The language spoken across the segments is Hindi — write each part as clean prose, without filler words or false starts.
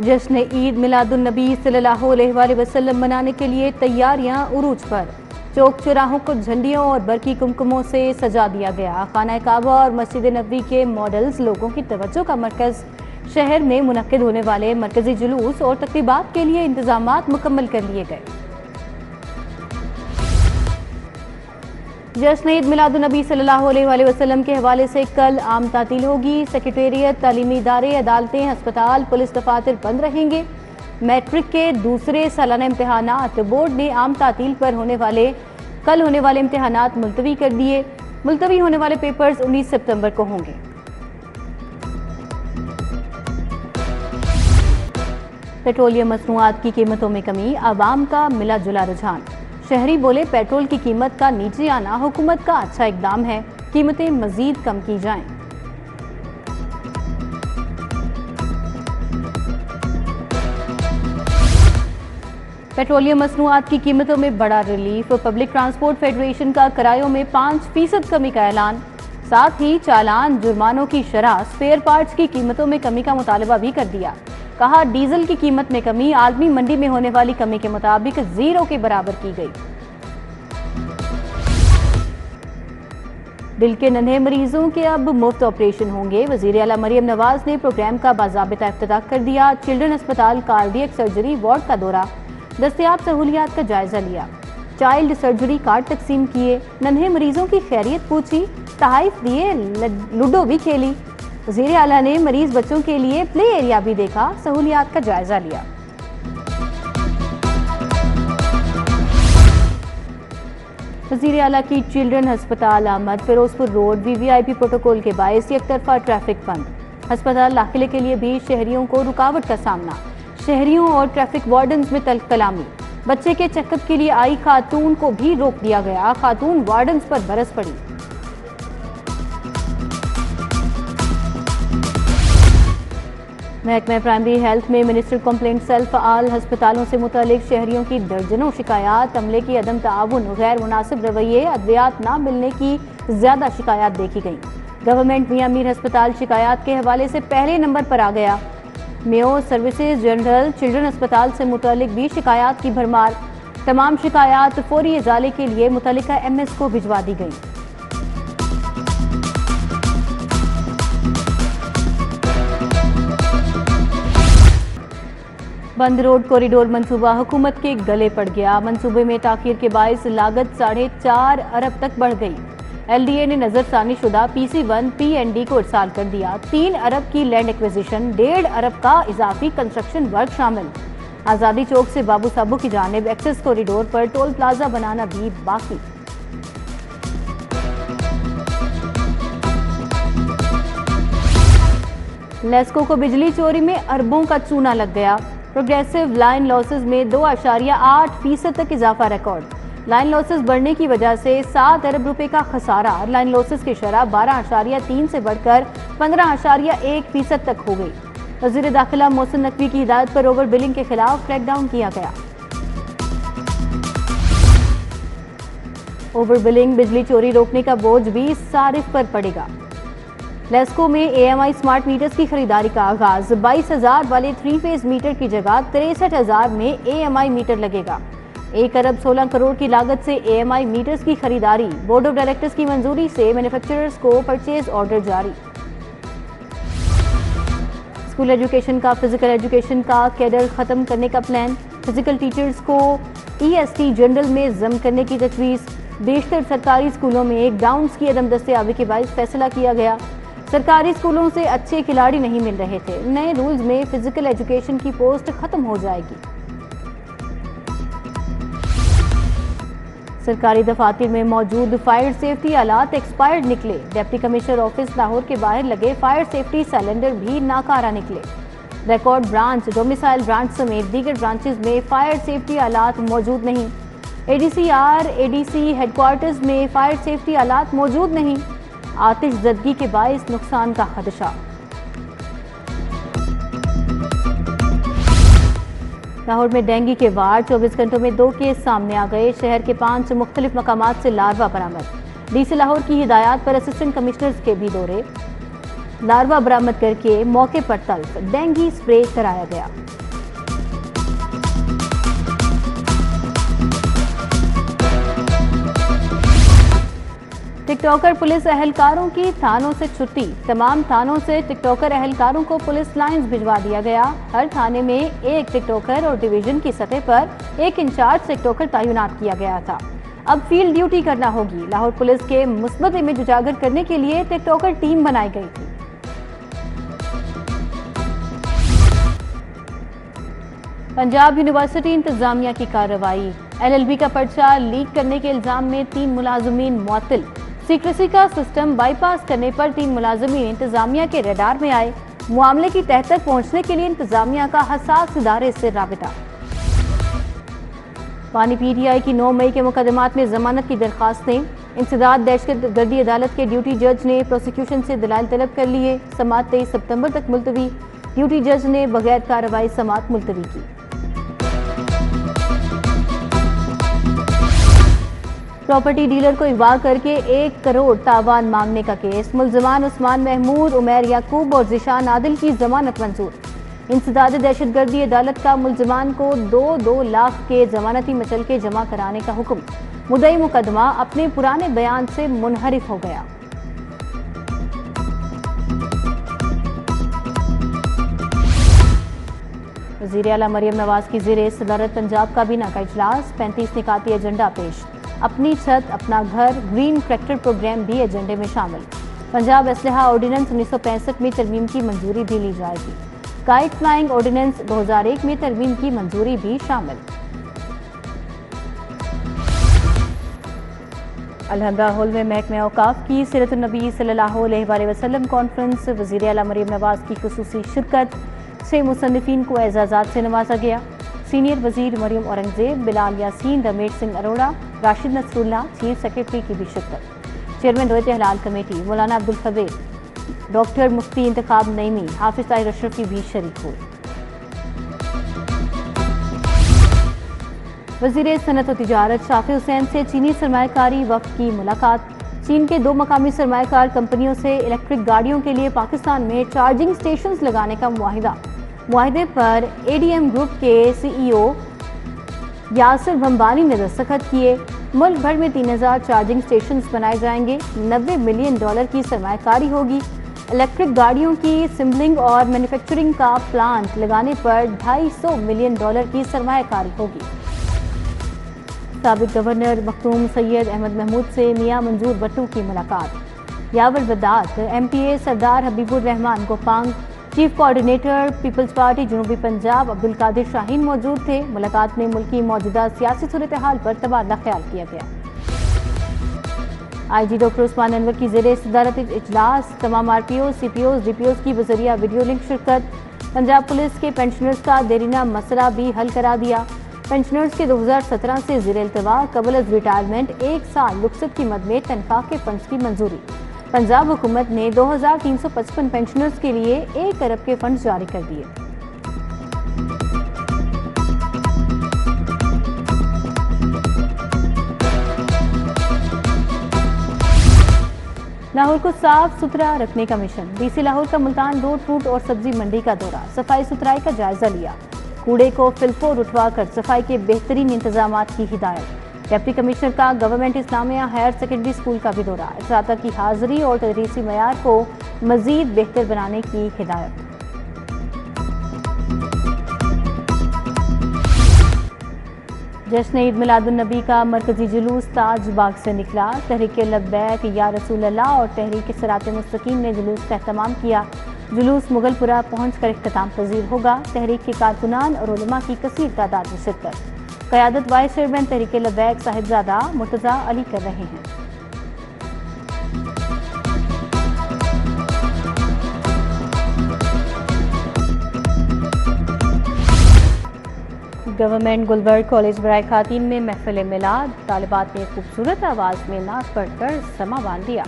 जश्न ईद मिलादुन्नबी सल्लल्लाहु अलैहि वसल्लम मनाने के लिए तैयारियां उरूज पर। चौक चौराहों को झंडियों और बरकी कुमकुमों से सजा दिया गया। खाना काबा और मस्जिद नबवी के मॉडल्स लोगों की तवज्जो का मरकज। शहर में मुनक्किद होने वाले मरकजी जुलूस और तकरीबात के लिए इंतजामात मुकम्मल कर लिए गए। जश्न ईद मिलादुन्नबी सल्लल्लाहु अलैहि वसल्लम के हवाले से कल आम तातील होगी। सेक्रेटेरिएट, तालीमी इदारे, अदालतें, अस्पताल, पुलिस दफातर बंद रहेंगे। मैट्रिक के दूसरे सालाना इम्तहानात बोर्ड ने आम तातील पर कल होने वाले इम्तहानात मुलतवी कर दिए। मुलतवी होने वाले पेपर्स 19 सितंबर को होंगे। पेट्रोलियम मसनूआत की कीमतों में कमी, आवाम का मिला जुला रुझान। शहरी बोले पेट्रोल की कीमत का नीचे आना हुकूमत का अच्छा इकदाम है, कीमतें मजीद कम की जाएं। पेट्रोलियम मसनूआत की कीमतों में बड़ा रिलीफ। पब्लिक ट्रांसपोर्ट फेडरेशन का किरायों में 5% कमी का ऐलान। साथ ही चालान, जुर्मानों की शरह, स्पेयर पार्ट्स की कीमतों में कमी का मुतालबा भी कर दिया। कहा डीजल की कीमत में कमी आलमी मंडी में होने वाली कमी के मुताबिक 0 के बराबर की गई। दिल के नन्हे मरीजों के अब मुफ्त ऑपरेशन होंगे। वजीर आला मरियम नवाज ने प्रोग्राम का बाज़ाबिता इफ्तिताह कर दिया। चिल्ड्रन अस्पताल कार्डियक सर्जरी वार्ड का दौरा, दस्तयाब सहूलियात का जायजा लिया। चाइल्ड सर्जरी कार्ड तकसीम किए। नन्हे मरीजों की खैरियत पूछी, तहाइफ दिए, लूडो भी खेली। वज़ीर आला ने मरीज बच्चों के लिए प्ले एरिया भी देखा, सहूलियात का जायजा लिया। वज़ीर आला की चिल्ड्रन अस्पताल आमद। फिरोजपुर रोड VVIP प्रोटोकॉल के बायस एक तरफा ट्रैफिक बंद। अस्पताल दाखिले के लिए भी शहरियों को रुकावट का सामना। शहरियों और ट्रैफिक वार्डन्स में तल्ख कलामी। बच्चे के चेकअप के लिए आई खातून को भी रोक दिया गया। खातून वार्डन्स पर बरस पड़ी। महकमा प्राइमरी हेल्थ में मिनिस्टर कंप्लेंट सेल फ़आल। अस्पतालों से मुतालिक शहरियों की दर्जनों शिकायत। अमले की अदम ताउन, गैर मुनासिब रवैये, अद्वियात न मिलने की ज्यादा शिकायत देखी गई। गवर्नमेंट मियां मीर अस्पताल शिकायत के हवाले से पहले नंबर पर आ गया। मेयो सर्विसेज जनरल चिल्ड्रन अस्पताल से मुतालिक भी शिकायत की भरमार। तमाम शिकायत फौरी इजाले के लिए मुतल्लिका MS को भिजवा दी गई। बंद रोड कॉरिडोर मंसूबा हुकूमत के गले पड़ गया। मंसूबे में ताखीर के बायस लागत 4.5 अरब तक बढ़ गई। LDA ने नजरसानी शुदा PC1 PND को इरसाल कर दिया। 3 अरब की लैंड एक्विजिशन, 1.5 अरब का इजाफी कंस्ट्रक्शन वर्क शामिल। आज़ादी चौक से बाबू साबू की जानिब एक्सेस कॉरिडोर पर टोल प्लाजा बनाना भी बाकी। लेस्को को बिजली चोरी में अरबों का चूना लग गया। प्रोग्रेसिव लाइन लॉसेस में 2.8% तक इजाफा रिकॉर्ड। लाइन लॉसेस बढ़ने की वजह से 7 अरब रुपए का खसारा। लाइन लॉसेस की शरह 12.3 से बढ़कर 15.1% तक हो गई। वज़ीर दाखिला मोहसिन नकवी की हिदायत पर ओवर बिलिंग के खिलाफ क्रैकडाउन किया गया। ओवर बिलिंग, बिजली चोरी रोकने का बोझ भी सारिफ पर पड़ेगा। लेस्को में AMI स्मार्ट मीटर्स की खरीदारी का आगाज। 22,000 वाले 3 फेज मीटर की जगह 63,000 में AMI मीटर लगेगा। 1 अरब 16 करोड़ की लागत से AMI मीटर्स की खरीदारी। बोर्ड ऑफ डायरेक्टर्स की मंजूरी से मैन्युफैक्चरर्स को परचेज ऑर्डर जारी। स्कूल एजुकेशन का फिजिकल एजुकेशन का कैडर खत्म करने का प्लान। फिजिकल टीचर्स को EST जनरल में जम करने की तजवीज़। बेशतर सरकारी स्कूलों में ग्राउंड्स की अदम दस्तयाबी के बायस फैसला किया गया। सरकारी स्कूलों से अच्छे खिलाड़ी नहीं मिल रहे थे। नए रूल्स में फिजिकल एजुकेशन की पोस्ट खत्म हो जाएगी। सरकारी दफातर में मौजूद फायर सेफ्टी आलात एक्सपायर्ड निकले। डिप्टी कमिश्नर ऑफिस लाहौर के बाहर लगे फायर सेफ्टी सिलेंडर भी नाकारा निकले। रिकॉर्ड ब्रांच, डोमिसाइल ब्रांच समेत दीगर ब्रांचेस में फायर सेफ्टी आलात मौजूद नहीं। ADCR, ADC हेडक्वार्टर्स में फायर सेफ्टी आलात मौजूद नहीं। आतिश ज़दगी के बायस नुकसान का खदशा। लाहौर में डेंगू के वार, 24 घंटों में 2 केस सामने आ गए। शहर के 5 मुख्तलिफ मकामात से लार्वा बरामद। DC लाहौर की हिदायत पर असिस्टेंट कमिश्नर्स के भी दौरे। लार्वा बरामद करके मौके पर तल्फ, डेंगू स्प्रे कराया गया। टिकटॉकर पुलिस एहलकारों की थानों से छुट्टी, तमाम थानों से टिकटॉकर एहलकारों को पुलिस लाइंस भिजवा दिया गया। हर थाने में एक टिकटॉकर और डिवीजन की सतह पर एक इंचार्ज टिकटॉकर तैनात किया गया था। अब फील्ड ड्यूटी करना होगी। लाहौर पुलिस के मुस्बत इमेज उजागर करने के लिए टिकटॉकर टीम बनाई गई थी। पंजाब यूनिवर्सिटी इंतजामिया की कार्रवाई, LLB का पर्चा लीक करने के इल्जाम में 3 मुलाजमीन मुअत्तल। सीक्रेसी का सिस्टम बाईपास करने पर 3 मुलाजमीन इंतजामिया के रडार में आए। मामले की तह तक पहुंचने के लिए इंतजामिया का हसास इदारे से राबिता। पानी PTI की 9 मई के मुकदमात में जमानत की दरखास्तें, इंसदाद दहशतगर्दी अदालत के ड्यूटी जज ने प्रोसिक्यूशन से दलाइल तलब कर लिए। समाअत 23 सितंबर तक मुलतवी, ड्यूटी जज ने बगैर कार्रवाई समाअत मुलतवी की। प्रॉपर्टी डीलर को अगवा करके 1 करोड़ तावान मांगने का केस, मुल्जिमान उस्मान महमूद, उमैर याकूब और जिशान आदिल की जमानत मंजूर। इंसदाद दहशतगर्दी अदालत का मुल्जिमान को 2-2 लाख के जमानती मचलके जमा कराने का हुक्म। मुद्दई मुकदमा अपने पुराने बयान से मुनहरिफ हो गया। वज़ीर आला मरियम नवाज की ज़ेरे सदारत पंजाब काबीना का इजलास, 35 निकाती एजेंडा पेश। अपनी छत अपना घर ग्रीन ट्रैक्टर प्रोग्राम भी एजेंडे में शामिल। पंजाब असलहा ऑर्डिनेंस 1965 में तरमीम की मंजूरी भी ली जाएगी। काइट फ्लाइंग ऑर्डिनेंस 2001 में तरमीम की मंजूरी भी शामिल। अलहमरा हॉल में महकमा औकाफ की सीरत-उन-नबी सल्लल्लाहु अलैहि वसल्लम कॉन्फ्रेंस, वज़ीर आला मरियम नवाज की खुसूसी शिरकत। 6 मुसन्निफीन को एजाज़ात से नवाजा गया। सीनियर वजीर मरियम औरंगजेब, बिलाल यासीन, रमेश सिंह अरोड़ा, राशिद नसरुल्लाह, चीफ सेक्रेटरी की भी शिरकत। चेयरमैन रोयत हलाल कमेटी मौलाना अब्दुल खबीर, डॉक्टर मुफ्ती इंतखाब नईमी, हाफिज ताहिर अशरफ की भी शरीक हुए। वजीर सनत और तिजारत शाफी हुसैन से चीनी सरमायाकारी वफ्द की मुलाकात। चीन के 2 मकामी सरमायाकार कंपनियों से इलेक्ट्रिक गाड़ियों के लिए पाकिस्तान में चार्जिंग स्टेशन लगाने का मुआहिदा। मुआहिदे पर ADM ग्रुप के CEO यासिर भंबानी ने दस्तखत किए। मुल्क भर में 3000 चार्जिंग स्टेशन बनाए जाएंगे। $90 मिलियन की सरमायाकारी होगी। इलेक्ट्रिक गाड़ियों की असेंबलिंग और मैन्युफैक्चरिंग का प्लांट लगाने पर $250 मिलियन की सरमायाकारी होगी। साबिक गवर्नर मखदूम सैयद अहमद महमूद से मियां मंजूर भट्टू की मुलाकात। यावर बदात, MPA Sardar Habibur Rehman Gopang, chief coordinator People's Party जनूबी पंजाब अब्दुल कादिर शाहीन मौजूद थे। मुलाकात में मुल्की मौजूदा सियासी सूरत हाल पर तबादला ख्याल किया गया। IG डॉक्टर उस्मान अनवर की ज़ेरे सदारत इजलास, तमाम RPOs, CPOs, DPOs की बजरिया वीडियो लिंक शिरकत। पंजाब पुलिस के पेंशनर्स का देरीना मसला भी हल करा दिया। पेंशनर्स के 2017 से ज़ेरे इल्तवा कबल अज़ रिटायरमेंट 1 साल रुखसत की मद में तनख्वाह के फंड्स की मंजूरी। पंजाब हुकूमत ने 2355 पेंशनर्स के लिए 1 अरब के फंड जारी कर दिए। लाहौर को साफ सुथरा रखने का मिशन। DC लाहौर का मुल्तान रोड, फ्रूट और सब्जी मंडी का दौरा, सफाई सुथराई का जायजा लिया। कूड़े को फिलफोर उठवा कर सफाई के बेहतरीन इंतजामात की हिदायत। डिप्टी कमिश्नर का government Islamia higher secondary school का भी दौरा, छात्रा की हाजिरी और तदरीसी मयार को मजीद बेहतर बनाने की हिदायत। जश्न ईद मिलादुन्नबी का मरकजी जुलूस ताज बाग से निकला। तहरीक लब्बैक या रसूल अल्लाह और तहरीक सिरात मुस्तकीम ने जुलूस का एहतमाम किया। जुलूस मुगलपुरा पहुंचकर इख्तिताम पजीर होगा। तहरीक के कारकुनान और उलमा की कसीर तादाद में शिरकत। क़यादत वाइस चेयरमैन तहरीक लब्बैक साहिबजादा मुर्तज़ा अली कर रहे हैं। गवर्नमेंट गुलबर्ग कॉलेज बराए खातीन में महफिल मिलाद। तालिबात ने खूबसूरत आवाज़ में नात पढ़कर समा बांध दिया।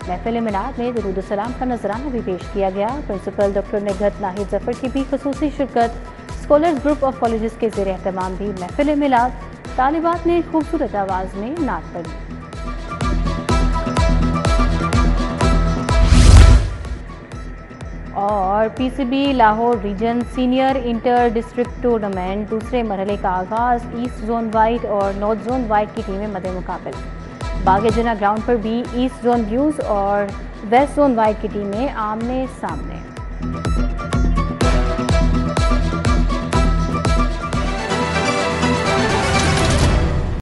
महफिल मिलाद में दुरूद सलाम का नजराना भी पेश किया गया। प्रिंसिपल डॉक्टर निगहत नाहिद जफर की भी खुसूसी शिरकत। स्कॉलर्स ग्रुप ऑफ कॉलेजेस के ज़ेरे एहतमाम भी महफिल मिलाद। तालिबात ने खूबसूरत आवाज़ में नात पढ़ी। और PCB Lahore region senior inter district tournament दूसरे मरहले का आगाज। ईस्ट जोन वाइट और नॉर्थ जोन वाइट की टीमें मद्दे मुकाबिल। बागे जना ग्राउंड पर भी ईस्ट जोन ब्लूज और वेस्ट जोन वाइट की टीमें आमने सामने।